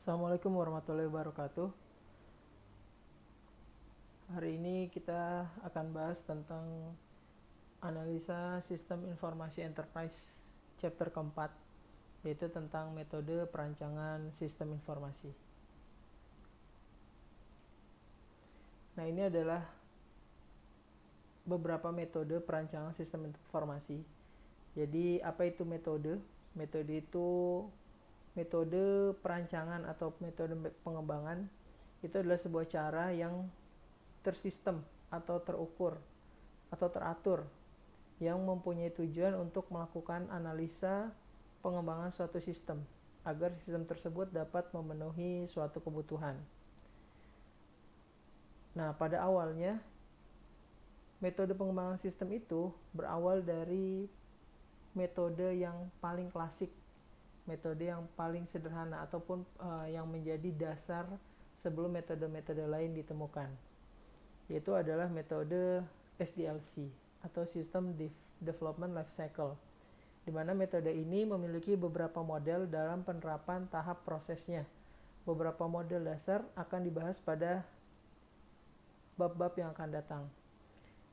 Assalamualaikum warahmatullahi wabarakatuh. Hari ini kita akan bahas tentang analisa sistem informasi enterprise chapter keempat, yaitu tentang metode perancangan sistem informasi. Nah, ini adalah beberapa metode perancangan sistem informasi. Jadi, apa itu metode? Metode itu metode perancangan atau metode pengembangan itu adalah sebuah cara yang tersistem atau terukur atau teratur yang mempunyai tujuan untuk melakukan analisa pengembangan suatu sistem agar sistem tersebut dapat memenuhi suatu kebutuhan. Nah, pada awalnya metode pengembangan sistem itu berawal dari metode yang paling klasik, metode yang paling sederhana ataupun yang menjadi dasar sebelum metode-metode lain ditemukan, yaitu adalah metode SDLC atau System Development Life Cycle, di mana metode ini memiliki beberapa model dalam penerapan tahap prosesnya. Beberapa model dasar akan dibahas pada bab-bab yang akan datang.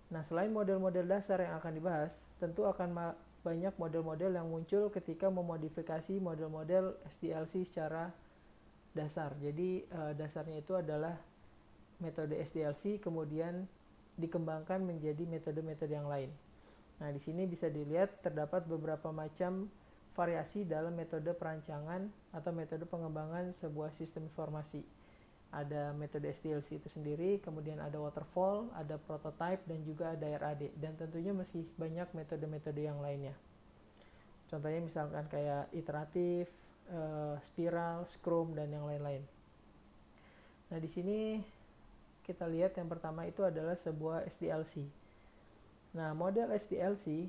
Nah, selain model-model dasar yang akan dibahas, tentu akan banyak model-model yang muncul ketika memodifikasi model-model SDLC secara dasar. Jadi dasarnya itu adalah metode SDLC, kemudian dikembangkan menjadi metode-metode yang lain. Nah, di sini bisa dilihat terdapat beberapa macam variasi dalam metode perancangan atau metode pengembangan sebuah sistem informasi. Ada metode SDLC itu sendiri, kemudian ada waterfall, ada prototype, dan juga ada RAD. Dan tentunya masih banyak metode-metode yang lainnya. Contohnya misalkan kayak iteratif, spiral, scrum, dan yang lain-lain. Nah, di sini kita lihat yang pertama itu adalah sebuah SDLC. Nah, model SDLC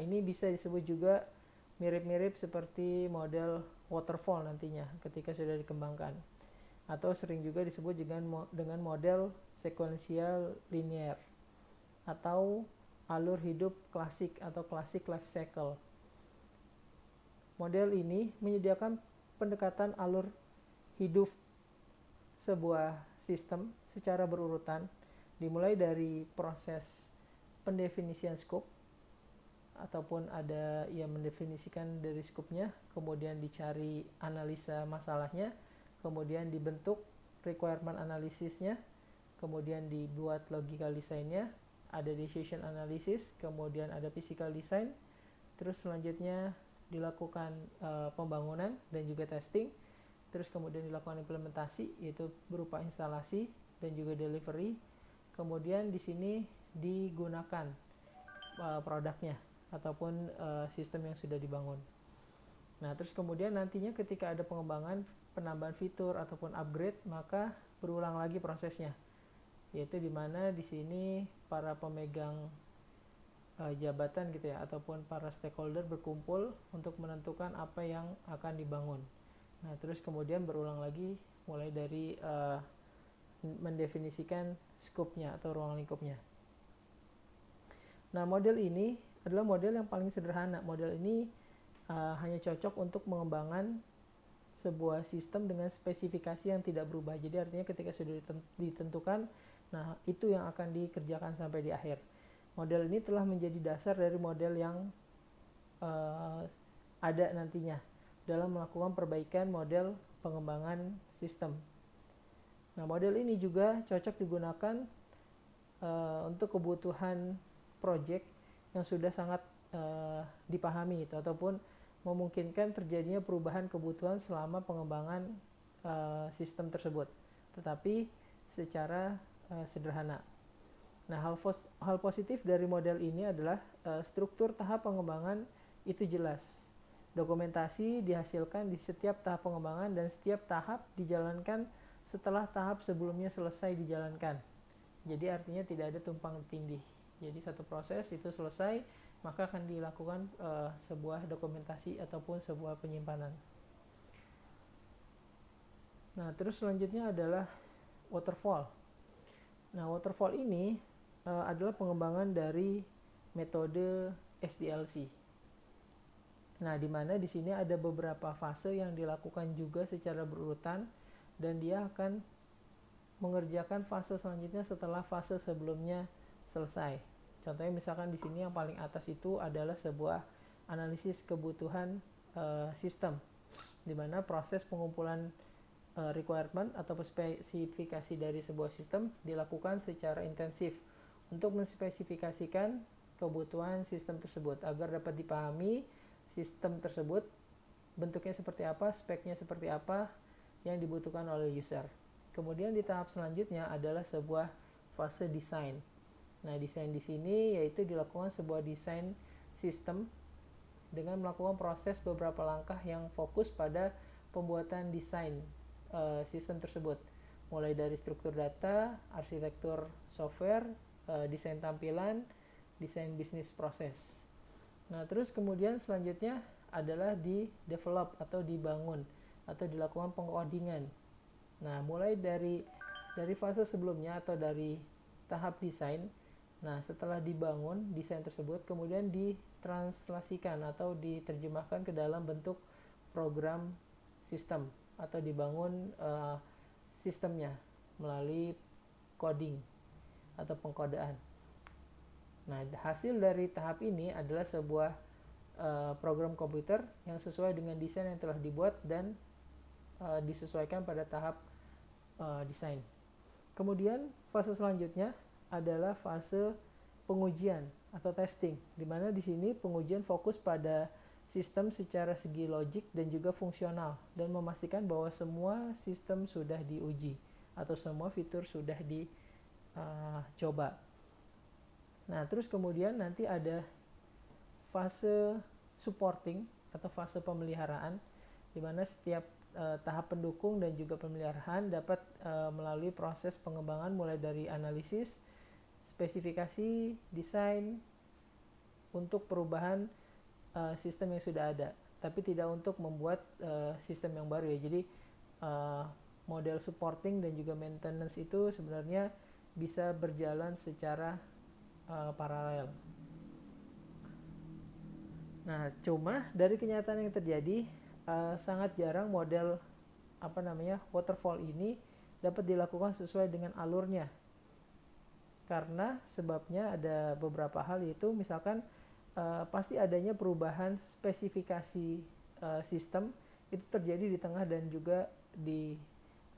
ini bisa disebut juga mirip-mirip seperti model waterfall nantinya ketika sudah dikembangkan, atau sering juga disebut dengan model sequential linear atau alur hidup klasik atau classic life cycle. Model ini menyediakan pendekatan alur hidup sebuah sistem secara berurutan, dimulai dari proses pendefinisian scope ataupun ada yang mendefinisikan dari scope-nya, kemudian dicari analisa masalahnya, kemudian dibentuk requirement analisisnya, kemudian dibuat logical design-nya, ada decision analysis, kemudian ada physical design, terus selanjutnya dilakukan pembangunan dan juga testing, terus kemudian dilakukan implementasi yaitu berupa instalasi dan juga delivery. Kemudian di sini digunakan produknya ataupun sistem yang sudah dibangun. Nah, terus kemudian nantinya ketika ada pengembangan, penambahan fitur ataupun upgrade, maka berulang lagi prosesnya, yaitu dimana di sini para pemegang jabatan gitu ya, ataupun para stakeholder berkumpul untuk menentukan apa yang akan dibangun. Nah, terus kemudian berulang lagi mulai dari mendefinisikan scope-nya atau ruang lingkupnya. Nah, model ini adalah model yang paling sederhana. Model ini hanya cocok untuk mengembangkan sebuah sistem dengan spesifikasi yang tidak berubah. Jadi artinya ketika sudah ditentukan, nah itu yang akan dikerjakan sampai di akhir. Model ini telah menjadi dasar dari model yang ada nantinya dalam melakukan perbaikan model pengembangan sistem. Nah, model ini juga cocok digunakan untuk kebutuhan project yang sudah sangat dipahami itu, ataupun memungkinkan terjadinya perubahan kebutuhan selama pengembangan sistem tersebut, tetapi secara sederhana. Nah, hal positif dari model ini adalah struktur tahap pengembangan itu jelas. Dokumentasi dihasilkan di setiap tahap pengembangan dan setiap tahap dijalankan setelah tahap sebelumnya selesai dijalankan. Jadi artinya tidak ada tumpang tindih. Jadi satu proses itu selesai, maka akan dilakukan sebuah dokumentasi ataupun sebuah penyimpanan. Nah, terus selanjutnya adalah waterfall. Nah, waterfall ini adalah pengembangan dari metode SDLC. Nah, di mana di sini ada beberapa fase yang dilakukan juga secara berurutan dan dia akan mengerjakan fase selanjutnya setelah fase sebelumnya selesai. Contohnya misalkan di sini yang paling atas itu adalah sebuah analisis kebutuhan sistem, di mana proses pengumpulan requirement atau spesifikasi dari sebuah sistem dilakukan secara intensif untuk menspesifikasikan kebutuhan sistem tersebut agar dapat dipahami sistem tersebut bentuknya seperti apa, speknya seperti apa yang dibutuhkan oleh user. Kemudian di tahap selanjutnya adalah sebuah fase desain. Nah, desain di sini yaitu dilakukan sebuah desain sistem dengan melakukan proses beberapa langkah yang fokus pada pembuatan desain sistem tersebut, mulai dari struktur data, arsitektur software, desain tampilan, desain bisnis proses. Nah, terus kemudian selanjutnya adalah di develop atau dibangun atau dilakukan pengkodingan. Nah, mulai dari fase sebelumnya atau dari tahap desain. Nah, setelah dibangun desain tersebut kemudian ditranslasikan atau diterjemahkan ke dalam bentuk program sistem atau dibangun sistemnya melalui coding atau pengkodaan. Nah, hasil dari tahap ini adalah sebuah program komputer yang sesuai dengan desain yang telah dibuat dan disesuaikan pada tahap desain. Kemudian fase selanjutnya adalah fase pengujian atau testing, di mana di sini pengujian fokus pada sistem secara segi logik dan juga fungsional dan memastikan bahwa semua sistem sudah diuji atau semua fitur sudah dicoba. Nah, terus kemudian nanti ada fase supporting atau fase pemeliharaan, di mana setiap tahap pendukung dan juga pemeliharaan dapat melalui proses pengembangan mulai dari analisis, spesifikasi, desain untuk perubahan sistem yang sudah ada, tapi tidak untuk membuat sistem yang baru ya. Jadi model supporting dan juga maintenance itu sebenarnya bisa berjalan secara paralel. Nah, cuma dari kenyataan yang terjadi sangat jarang model waterfall ini dapat dilakukan sesuai dengan alurnya. Karena sebabnya ada beberapa hal, yaitu misalkan pasti adanya perubahan spesifikasi sistem itu terjadi di tengah dan juga di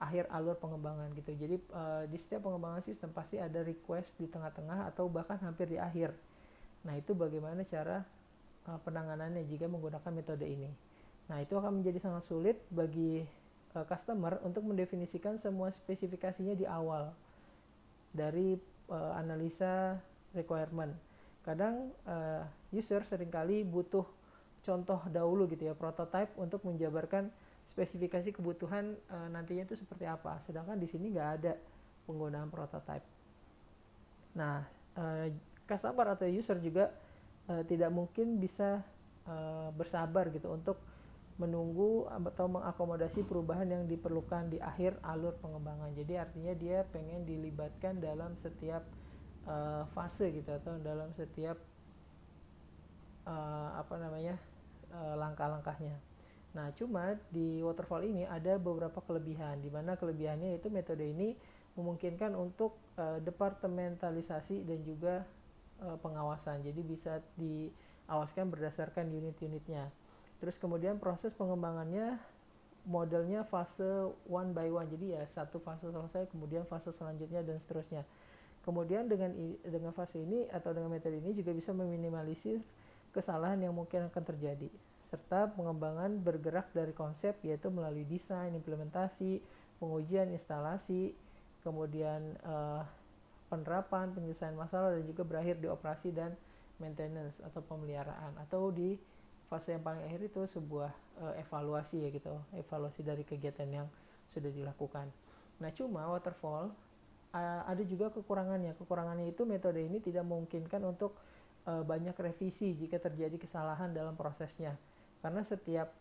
akhir alur pengembangan gitu. Jadi di setiap pengembangan sistem pasti ada request di tengah-tengah atau bahkan hampir di akhir. Nah, itu bagaimana cara penanganannya jika menggunakan metode ini. Nah, itu akan menjadi sangat sulit bagi customer untuk mendefinisikan semua spesifikasinya di awal dari analisa requirement. Kadang user seringkali butuh contoh dahulu gitu ya, prototype untuk menjabarkan spesifikasi kebutuhan nantinya itu seperti apa. Sedangkan di sini nggak ada penggunaan prototype. Nah, customer atau user juga tidak mungkin bisa bersabar gitu untuk menunggu atau mengakomodasi perubahan yang diperlukan di akhir alur pengembangan. Jadi artinya dia pengen dilibatkan dalam setiap fase gitu atau dalam setiap langkah-langkahnya. Nah, cuma di waterfall ini ada beberapa kelebihan, di mana kelebihannya itu metode ini memungkinkan untuk departementalisasi dan juga pengawasan. Jadi bisa diawaskan berdasarkan unit-unitnya. Terus kemudian proses pengembangannya modelnya fase one by one. Jadi ya satu fase selesai, kemudian fase selanjutnya dan seterusnya. Kemudian dengan fase ini atau dengan metode ini juga bisa meminimalisir kesalahan yang mungkin akan terjadi, serta pengembangan bergerak dari konsep, yaitu melalui desain, implementasi, pengujian, instalasi, kemudian penerapan, penyelesaian masalah, dan juga berakhir di operasi dan maintenance atau pemeliharaan, atau di fase yang paling akhir itu sebuah evaluasi ya gitu, evaluasi dari kegiatan yang sudah dilakukan. Nah, cuma waterfall ada juga kekurangannya. Kekurangannya itu metode ini tidak memungkinkan untuk banyak revisi jika terjadi kesalahan dalam prosesnya, karena setiap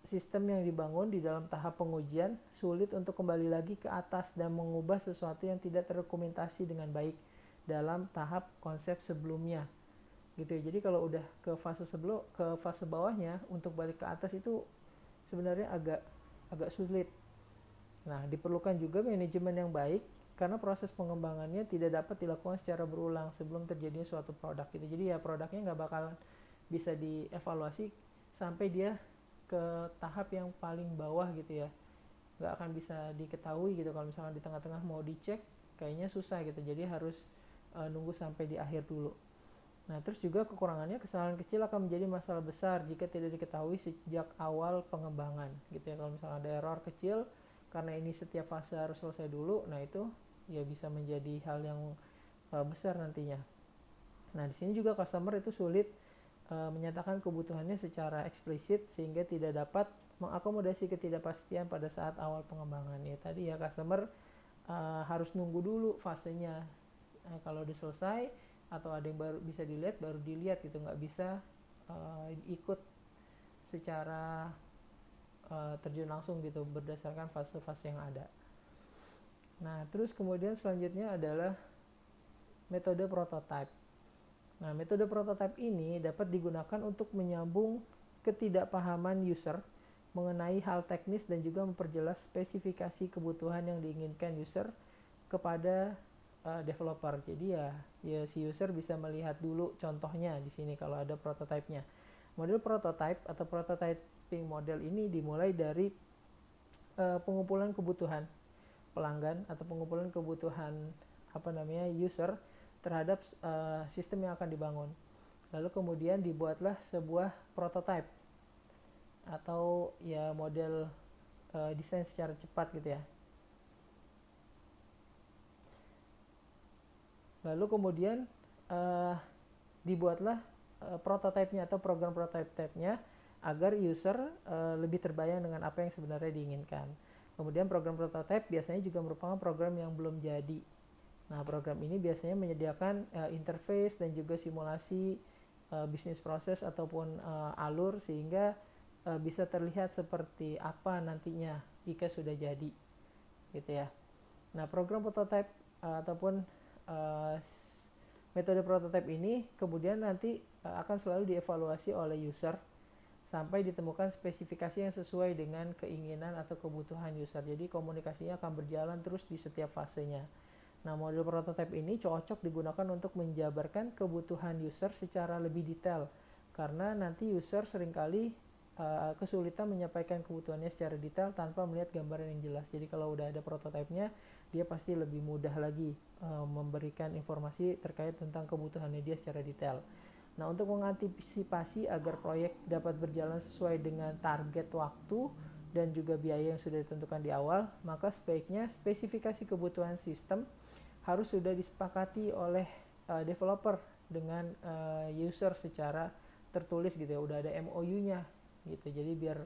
sistem yang dibangun di dalam tahap pengujian sulit untuk kembali lagi ke atas dan mengubah sesuatu yang tidak terdokumentasi dengan baik dalam tahap konsep sebelumnya. gitu ya. Jadi kalau udah ke fase bawahnya untuk balik ke atas itu sebenarnya agak sulit. Nah, diperlukan juga manajemen yang baik karena proses pengembangannya tidak dapat dilakukan secara berulang sebelum terjadinya suatu produk gitu. Jadi ya produknya nggak bakalan bisa dievaluasi sampai dia ke tahap yang paling bawah gitu ya, nggak akan bisa diketahui gitu. Kalau misalkan di tengah-tengah mau dicek kayaknya susah gitu, jadi harus nunggu sampai di akhir dulu. Nah, terus juga kekurangannya, kesalahan kecil akan menjadi masalah besar jika tidak diketahui sejak awal pengembangan gitu ya. Kalau misalnya ada error kecil karena ini setiap fase harus selesai dulu, nah itu ya bisa menjadi hal yang besar nantinya. Nah, di sini juga customer itu sulit menyatakan kebutuhannya secara eksplisit sehingga tidak dapat mengakomodasi ketidakpastian pada saat awal pengembangan. Ya tadi ya, customer harus nunggu dulu fasenya. Kalau udah selesai atau ada yang baru bisa dilihat, baru dilihat gitu, nggak bisa ikut secara terjun langsung gitu berdasarkan fase-fase yang ada. Nah, terus kemudian selanjutnya adalah metode prototype. Nah, metode prototype ini dapat digunakan untuk menyambung ketidakpahaman user mengenai hal teknis dan juga memperjelas spesifikasi kebutuhan yang diinginkan user kepada developer. Jadi ya si user bisa melihat dulu contohnya di sini kalau ada prototipenya. Model prototype atau prototyping model ini dimulai dari pengumpulan kebutuhan pelanggan atau pengumpulan kebutuhan user terhadap sistem yang akan dibangun. Lalu kemudian dibuatlah sebuah prototype atau ya model desain secara cepat gitu ya. Lalu kemudian dibuatlah prototipenya atau program prototype-nya agar user lebih terbayang dengan apa yang sebenarnya diinginkan. Kemudian program prototype biasanya juga merupakan program yang belum jadi. Nah, program ini biasanya menyediakan interface dan juga simulasi bisnis proses ataupun alur sehingga bisa terlihat seperti apa nantinya jika sudah jadi, gitu ya. Nah, program prototype ataupun metode prototype ini kemudian nanti akan selalu dievaluasi oleh user sampai ditemukan spesifikasi yang sesuai dengan keinginan atau kebutuhan user. Jadi komunikasinya akan berjalan terus di setiap fasenya. Nah, model prototype ini cocok digunakan untuk menjabarkan kebutuhan user secara lebih detail karena nanti user seringkali kesulitan menyampaikan kebutuhannya secara detail tanpa melihat gambaran yang jelas. Jadi kalau udah ada prototipenya, dia pasti lebih mudah lagi memberikan informasi terkait tentang kebutuhannya dia secara detail. Nah, untuk mengantisipasi agar proyek dapat berjalan sesuai dengan target waktu dan juga biaya yang sudah ditentukan di awal, maka sebaiknya spesifikasi kebutuhan sistem harus sudah disepakati oleh developer dengan user secara tertulis gitu ya, udah ada MOU-nya gitu. Jadi biar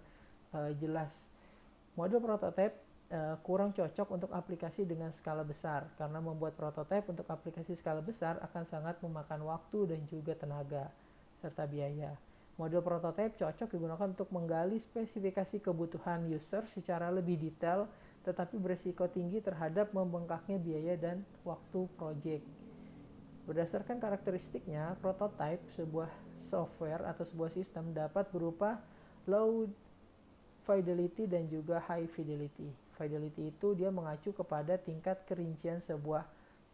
jelas. Model prototype kurang cocok untuk aplikasi dengan skala besar karena membuat prototype untuk aplikasi skala besar akan sangat memakan waktu dan juga tenaga serta biaya. Model prototype cocok digunakan untuk menggali spesifikasi kebutuhan user secara lebih detail tetapi berisiko tinggi terhadap membengkaknya biaya dan waktu project. Berdasarkan karakteristiknya, prototype sebuah software atau sebuah sistem dapat berupa low fidelity dan juga high fidelity. Fidelity itu dia mengacu kepada tingkat kerincian sebuah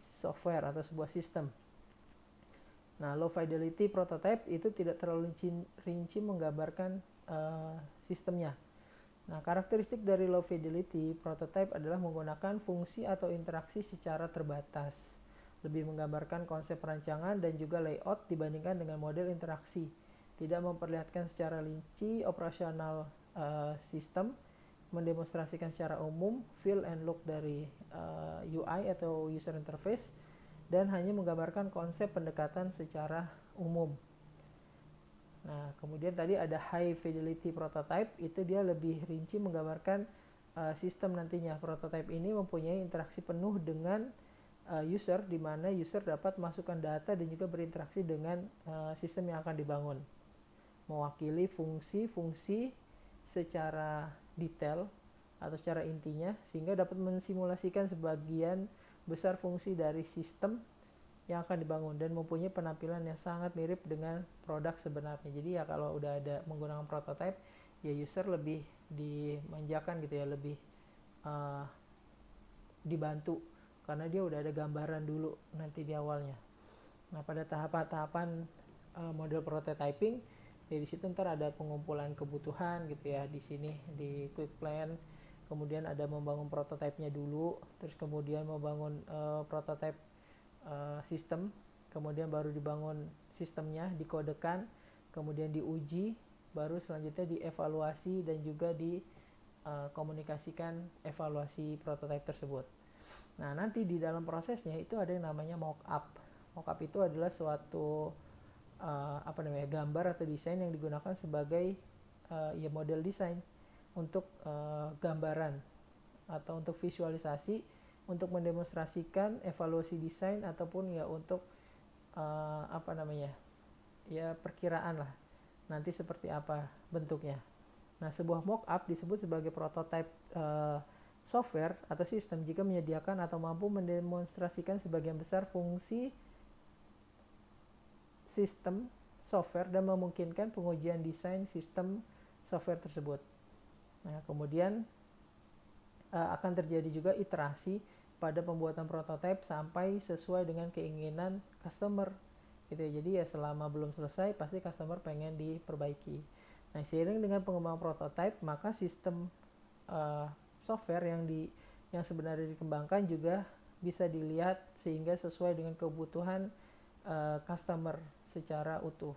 software atau sebuah sistem. Nah, low fidelity prototype itu tidak terlalu rinci menggambarkan sistemnya. Nah, karakteristik dari low fidelity prototype adalah menggunakan fungsi atau interaksi secara terbatas, lebih menggambarkan konsep perancangan dan juga layout dibandingkan dengan model interaksi, tidak memperlihatkan secara rinci operasional sistem, mendemonstrasikan secara umum feel and look dari UI atau user interface, dan hanya menggambarkan konsep pendekatan secara umum. Nah, kemudian tadi ada high fidelity prototype, itu dia lebih rinci menggambarkan sistem nantinya. Prototype ini mempunyai interaksi penuh dengan user, di mana user dapat masukkan data dan juga berinteraksi dengan sistem yang akan dibangun. Mewakili fungsi-fungsi secara detail atau secara intinya, sehingga dapat mensimulasikan sebagian besar fungsi dari sistem yang akan dibangun dan mempunyai penampilan yang sangat mirip dengan produk sebenarnya. Jadi ya kalau udah ada menggunakan prototype, ya user lebih dimanjakan gitu ya, lebih uh, dibantu karena dia udah ada gambaran dulu nanti di awalnya. Nah, pada tahapan-tahapan model prototyping, ya di situ ntar ada pengumpulan kebutuhan gitu ya, di sini di quick plan, kemudian ada membangun prototipenya dulu, terus kemudian membangun prototype sistem, kemudian baru dibangun sistemnya, dikodekan, kemudian diuji, baru selanjutnya dievaluasi dan juga dikomunikasikan evaluasi prototype tersebut. Nah, nanti di dalam prosesnya itu ada yang namanya mock-up. Mock-up itu adalah suatu gambar atau desain yang digunakan sebagai ya model desain untuk gambaran atau untuk visualisasi, untuk mendemonstrasikan evaluasi desain ataupun ya untuk ya perkiraan lah nanti seperti apa bentuknya. Nah, sebuah mock-up disebut sebagai prototype software atau sistem jika menyediakan atau mampu mendemonstrasikan sebagian besar fungsi sistem software dan memungkinkan pengujian desain sistem software tersebut. Nah, kemudian akan terjadi juga iterasi pada pembuatan prototipe sampai sesuai dengan keinginan customer gitu ya. Jadi ya selama belum selesai pasti customer pengen diperbaiki. Nah, seiring dengan pengembangan prototipe, maka sistem software yang sebenarnya dikembangkan juga bisa dilihat sehingga sesuai dengan kebutuhan customer secara utuh.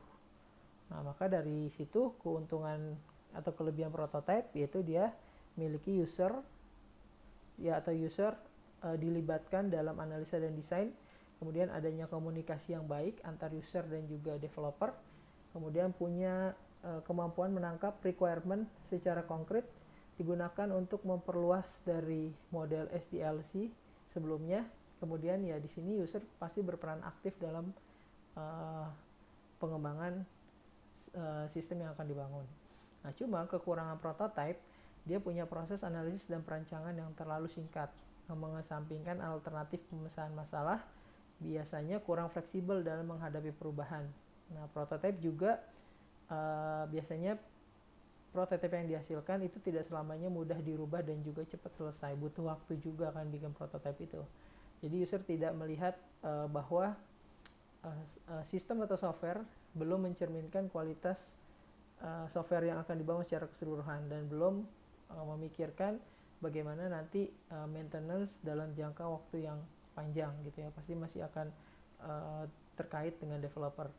Nah, maka dari situ keuntungan atau kelebihan prototipe yaitu dia miliki user ya, atau user dilibatkan dalam analisa dan desain, kemudian adanya komunikasi yang baik antar user dan juga developer, kemudian punya kemampuan menangkap requirement secara konkret, digunakan untuk memperluas dari model SDLC sebelumnya. Kemudian ya di sini user pasti berperan aktif dalam pengembangan sistem yang akan dibangun. Nah, cuma kekurangan prototype, dia punya proses analisis dan perancangan yang terlalu singkat, mengesampingkan alternatif pemecahan masalah, biasanya kurang fleksibel dalam menghadapi perubahan. Nah, prototype juga biasanya prototipe yang dihasilkan itu tidak selamanya mudah dirubah dan juga cepat selesai, butuh waktu juga kan bikin prototipe itu. Jadi user tidak melihat bahwa sistem atau software belum mencerminkan kualitas software yang akan dibangun secara keseluruhan dan belum memikirkan bagaimana nanti maintenance dalam jangka waktu yang panjang gitu ya, pasti masih akan terkait dengan developer.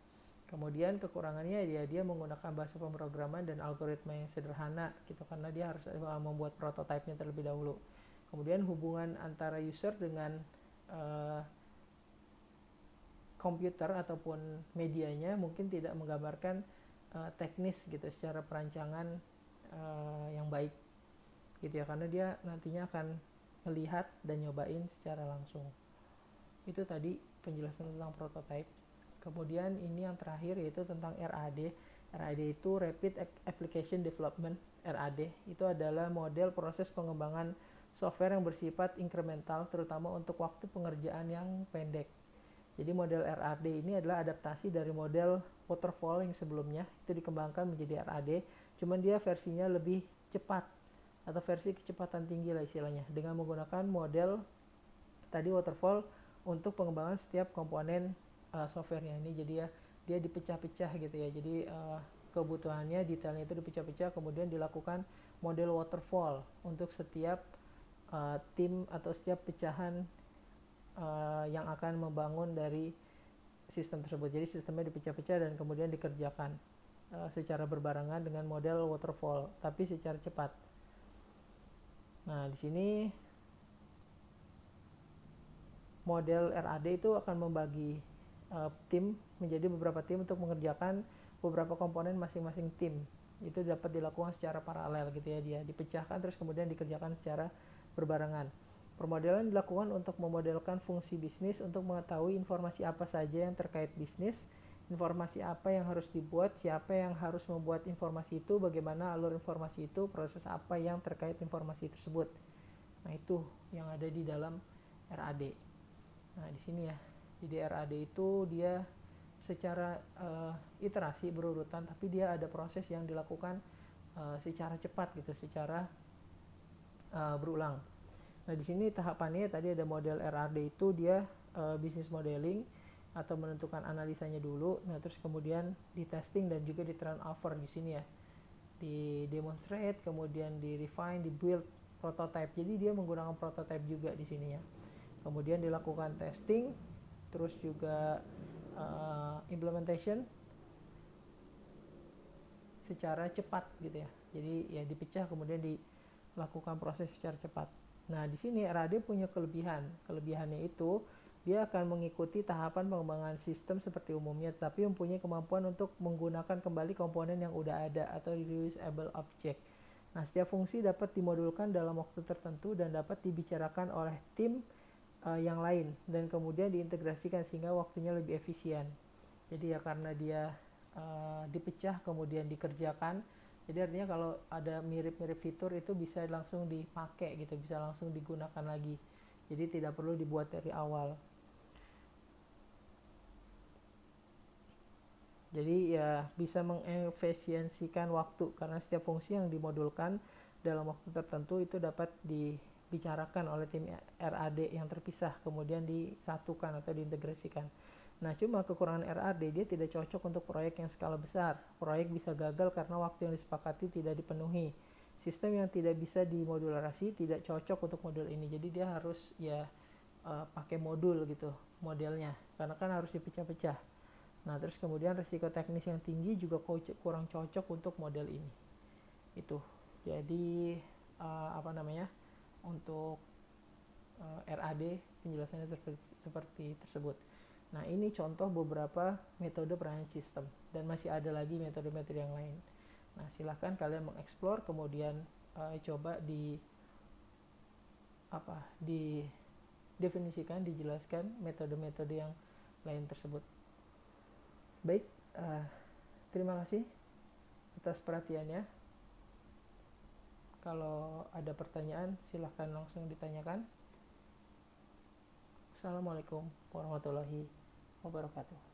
Kemudian kekurangannya dia menggunakan bahasa pemrograman dan algoritma yang sederhana gitu, karena dia harus membuat prototipenya terlebih dahulu. Kemudian hubungan antara user dengan komputer ataupun medianya mungkin tidak menggambarkan teknis gitu secara perancangan yang baik gitu ya, karena dia nantinya akan melihat dan nyobain secara langsung. Itu tadi penjelasan tentang prototype. Kemudian ini yang terakhir yaitu tentang RAD. RAD itu Rapid Application Development. RAD itu adalah model proses pengembangan software yang bersifat incremental, terutama untuk waktu pengerjaan yang pendek. Jadi model RAD ini adalah adaptasi dari model waterfall yang sebelumnya, itu dikembangkan menjadi RAD, cuman dia versinya lebih cepat atau versi kecepatan tinggi lah istilahnya, dengan menggunakan model tadi waterfall untuk pengembangan setiap komponen softwarenya ini. Jadi ya dia dipecah-pecah gitu ya, jadi kebutuhannya detailnya itu dipecah-pecah, kemudian dilakukan model waterfall untuk setiap tim atau setiap pecahan yang akan membangun dari sistem tersebut. Jadi sistemnya dipecah-pecah dan kemudian dikerjakan secara berbarengan dengan model waterfall, tapi secara cepat. Nah, di sini model RAD itu akan membagi tim menjadi beberapa tim untuk mengerjakan beberapa komponen masing-masing tim. Itu dapat dilakukan secara paralel gitu ya, dia dipecahkan terus kemudian dikerjakan secara berbarengan. Permodelan dilakukan untuk memodelkan fungsi bisnis untuk mengetahui informasi apa saja yang terkait bisnis, informasi apa yang harus dibuat, siapa yang harus membuat informasi itu, bagaimana alur informasi itu, proses apa yang terkait informasi tersebut. Nah, itu yang ada di dalam RAD. Nah, di sini ya. Jadi RAD itu dia secara iterasi berurutan, tapi dia ada proses yang dilakukan secara cepat gitu, secara berulang. Nah di sini tahapannya tadi ada model RAD itu dia business modeling atau menentukan analisanya dulu. Nah terus kemudian di testing dan juga di turnover di sini ya, di demonstrate, kemudian di refine, di build prototype. Jadi dia menggunakan prototype juga di sini ya. Kemudian dilakukan testing, terus juga implementation secara cepat gitu ya. Jadi ya dipecah kemudian dilakukan proses secara cepat. Nah, di sini RAD punya kelebihan. Kelebihannya itu dia akan mengikuti tahapan pengembangan sistem seperti umumnya, tapi mempunyai kemampuan untuk menggunakan kembali komponen yang udah ada atau reusable object. Nah, setiap fungsi dapat dimodulkan dalam waktu tertentu dan dapat dibicarakan oleh tim yang lain dan kemudian diintegrasikan sehingga waktunya lebih efisien. Jadi ya karena dia dipecah kemudian dikerjakan, jadi artinya kalau ada mirip-mirip fitur itu bisa langsung dipakai gitu, bisa langsung digunakan lagi, jadi tidak perlu dibuat dari awal. Jadi ya bisa mengefisiensikan waktu karena setiap fungsi yang dimodulkan dalam waktu tertentu itu dapat dibicarakan oleh tim RAD yang terpisah kemudian disatukan atau diintegrasikan. Nah, cuma kekurangan RAD dia tidak cocok untuk proyek yang skala besar. Proyek bisa gagal karena waktu yang disepakati tidak dipenuhi. Sistem yang tidak bisa dimodularasi tidak cocok untuk model ini. Jadi dia harus ya pakai modul gitu modelnya karena kan harus dipecah-pecah. Nah, terus kemudian risiko teknis yang tinggi juga kurang cocok untuk model ini. Itu. Jadi untuk RAD penjelasannya seperti tersebut. Nah, ini contoh beberapa metode perancangan sistem dan masih ada lagi metode-metode yang lain. Nah, silahkan kalian mengeksplor kemudian coba didefinisikan, dijelaskan metode-metode yang lain tersebut. Baik, terima kasih atas perhatiannya. Kalau ada pertanyaan silahkan langsung ditanyakan. Assalamualaikum warahmatullahi wabarakatuh.